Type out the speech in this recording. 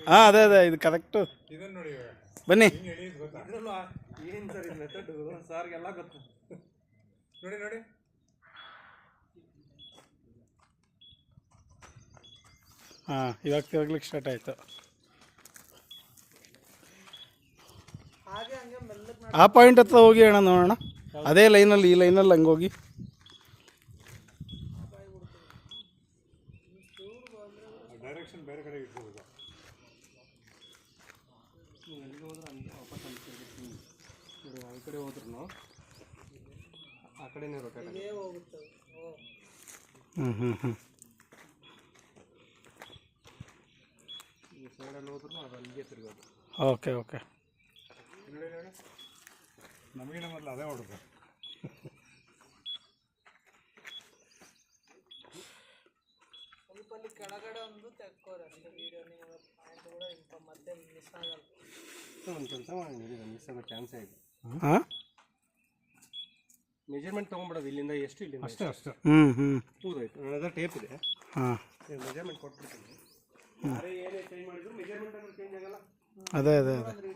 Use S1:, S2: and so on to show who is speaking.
S1: ಹಾಂ ಅದೇ ಅದೇ ಇದು ಕರೆಕ್ಟು. ಬನ್ನಿ
S2: ಏನು ಸರ್ ಇದು ಮೆಥಡ್ ಸಾರ್ಗೆಲ್ಲ ಗೊತ್ತು. ನೋಡಿ ನೋಡಿ
S1: ಹಾಂ ಇವಾಗ ತಿರುಗ್ಲಿಕ್ಕೆ ಸ್ಟಾರ್ಟ್ ಆಯಿತು. ಆ ಪಾಯಿಂಟ್ ಹತ್ರ ಹೋಗಿ ಅಣ್ಣ ನೋಡೋಣ. ಅದೇ ಲೈನಲ್ಲಿ ಈ ಲೈನಲ್ಲಿ ಹಂಗೆ ಹೋಗಿ.
S2: ಡೈರೆಕ್ಷನ್ ಬೇರೆ ಕಡೆ ಇಟ್ಕೋಬೇಕು. ಎಲ್ಲಿಗೆ ಹೋದ್ರೆ ಹಂಗೆ ವಾಪಸ್ ನೋಡಿ ಆ ಕಡೆ ಹೋದ್ರೂ ಆ ಕಡೆನೇ ರೊಟೇಟ್ ಹೋಗುತ್ತೆ. ಈ ಸೈಡಲ್ಲಿ ಹೋದ್ರೂ ಅದು ಅಲ್ಲಿಗೆ ತಿರುಗೋದು.
S1: Okay okay.
S2: ನೋಡಿ ನೋಡಿ ನಮಗಿನ ಮೊದಲು ಅದೇ ಹೊಡ್ಬೇಕು. ಸ್ವಲ್ಪ ಕೆಳಗಡೆ ಒಂದು ತೆಕ್ಕೋರಿ ಅಷ್ಟೇ ವೀಡಿಯೋ. ನೀವು ಪಾಯಿಂಟ್ ಕೂಡ ಮತ್ತೆ ಮಿಸ್ ಆಗಲ್ಲ. ಒಂದು ಕೆಲಸ ಮಾಡಿ ಮಿಸ್ ಆಗೋ ಚಾನ್ಸೇ ಇದೆ.
S1: ಹಾಂ
S2: ಮೆಜರ್ಮೆಂಟ್ ತೊಗೊಂಡ್ಬಿಡೋದು ಇಲ್ಲಿಂದ ಎಷ್ಟು ಇಲ್ಲಿಂದ
S1: ಅಷ್ಟೇ ಅಷ್ಟೇ.
S2: ಪೂರೈತು. ನನ್ನ ಹತ್ರ ಟೇಪ್ ಇದೆ.
S1: ಹಾಂ
S2: ಮೆಜರ್ಮೆಂಟ್ ಕೊಟ್ಬಿಡ್ತೀನಿ. ಯಾರೇ ಏನೇ ಚೇಂಜ್ ಮಾಡಿದ್ರು ಮೆಜರ್ಮೆಂಟ್ ಅಂದ್ರೆ ಚೇಂಜ್ ಆಗಲ್ಲ.
S1: ಅದೇ ಅದೇ ಅದೇ